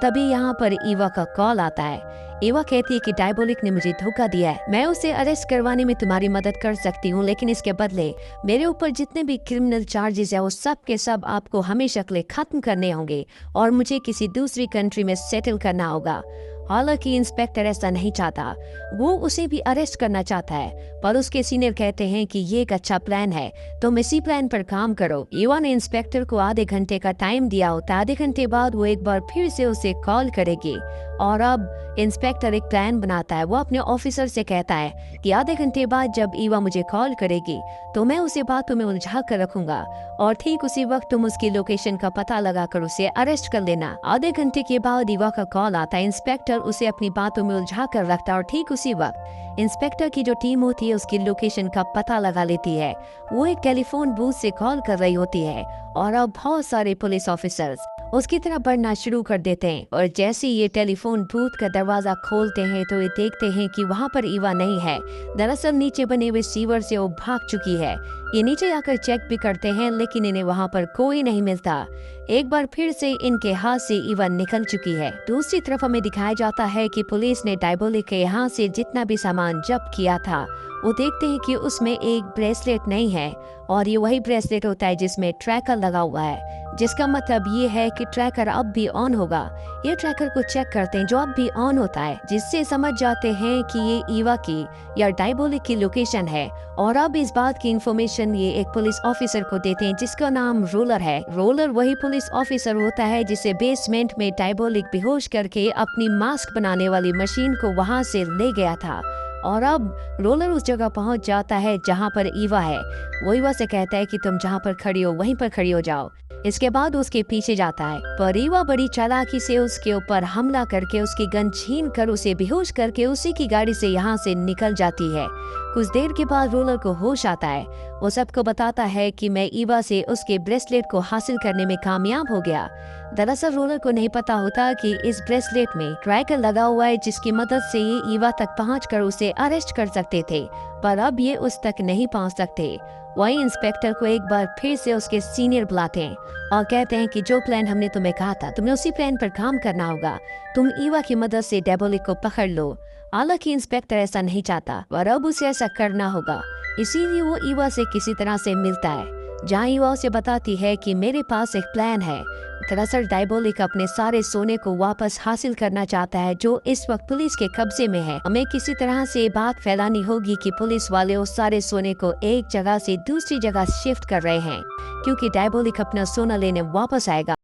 तभी यहाँ पर ईवा का कॉल आता है। ईवा कहती है कि डायबोलिक ने मुझे धोखा दिया है, मैं उसे अरेस्ट करवाने में तुम्हारी मदद कर सकती हूँ, लेकिन इसके बदले मेरे ऊपर जितने भी क्रिमिनल चार्जेस है वो सब के सब आपको हमेशा के लिए खत्म करने होंगे और मुझे किसी दूसरी कंट्री में सेटल करना होगा। हालांकि इंस्पेक्टर ऐसा नहीं चाहता, वो उसे भी अरेस्ट करना चाहता है, पर उसके सीनियर कहते हैं कि ये एक अच्छा प्लान है, तुम इसी प्लान पर काम करो। ईवा ने इंस्पेक्टर को आधे घंटे का टाइम दिया होता है। आधे घंटे बाद वो एक बार फिर से उसे कॉल करेगी और अब इंस्पेक्टर एक प्लान बनाता है। वो अपने ऑफिसर से कहता है कि आधे घंटे बाद जब ईवा मुझे कॉल करेगी तो मैं उसे बातों में उलझा कर रखूंगा और ठीक उसी वक्त तुम उसकी लोकेशन का पता लगाकर उसे अरेस्ट कर लेना। आधे घंटे के बाद ईवा का कॉल आता है। इंस्पेक्टर उसे अपनी बातों में उलझा कर रखता है और ठीक उसी वक्त इंस्पेक्टर की जो टीम होती है उसकी लोकेशन का पता लगा लेती है। वो एक टेलीफोन बूथ से कॉल कर रही होती है और अब बहुत सारे पुलिस ऑफिसर्स उसकी तरफ बढ़ना शुरू कर देते हैं और जैसे ये टेलीफोन बूथ का दरवाजा खोलते हैं तो ये देखते हैं कि वहाँ पर ईवा नहीं है। दरअसल नीचे बने हुए सीवर से वो भाग चुकी है। ये नीचे आकर चेक भी करते हैं लेकिन इन्हें वहाँ पर कोई नहीं मिलता। एक बार फिर से इनके हाथ से ईवा निकल चुकी है। दूसरी तरफ हमें दिखाया जाता है कि पुलिस ने डायबोलिक के यहाँ से जितना भी सामान जब्त किया था वो देखते हैं कि उसमें एक ब्रेसलेट नहीं है और ये वही ब्रेसलेट होता है जिसमें ट्रैकर लगा हुआ है, जिसका मतलब ये है कि ट्रैकर अब भी ऑन होगा। ये ट्रैकर को चेक करते हैं जो अब भी ऑन होता है, जिससे समझ जाते हैं कि ये ईवा की या डायबोलिक की लोकेशन है और अब इस बात की इंफॉर्मेशन ये एक पुलिस ऑफिसर को देते हैं जिसका नाम रोलर है। रोलर वही पुलिस ऑफिसर होता है जिसे बेसमेंट में डायबोलिक बेहोश करके अपनी मास्क बनाने वाली मशीन को वहाँ से ले गया था और अब रोलर उस जगह पहुंच जाता है जहां पर ईवा है। वो ईवा से कहता है कि तुम जहां पर खड़ी हो वहीं पर खड़ी हो जाओ। इसके बाद उसके पीछे जाता है पर ईवा बड़ी चालाकी से उसके ऊपर हमला करके उसकी गन छीन कर उसे बेहोश करके उसी की गाड़ी से यहाँ से निकल जाती है। कुछ देर के बाद रोलर को होश आता है। वो सबको बताता है कि मैं ईवा से उसके ब्रेसलेट को हासिल करने में कामयाब हो गया। दरअसल रोलर को नहीं पता होता कि इस ब्रेसलेट में ट्रैकर लगा हुआ है जिसकी मदद से ये ईवा तक पहुंचकर उसे अरेस्ट कर सकते थे, पर अब ये उस तक नहीं पहुंच सकते। वही इंस्पेक्टर को एक बार फिर से उसके सीनियर बुलाते हैं और कहते हैं कि जो प्लान हमने तुम्हें कहा था तुम्हें उसी प्लान पर काम करना होगा। तुम ईवा की मदद से डायबोलिक को पकड़ लो। हालांकि इंस्पेक्टर ऐसा नहीं चाहता पर अब उसे ऐसा करना होगा, इसीलिए वो ईवा से किसी तरह से मिलता है जहाँ ईवा उसे बताती है कि मेरे पास एक प्लान है। दरअसल डायबोलिक अपने सारे सोने को वापस हासिल करना चाहता है जो इस वक्त पुलिस के कब्जे में है। हमें किसी तरह से बात फैलानी होगी कि पुलिस वाले उस सारे सोने को एक जगह से दूसरी जगह शिफ्ट कर रहे हैं क्योंकि डायबोलिक अपना सोना लेने वापस आएगा।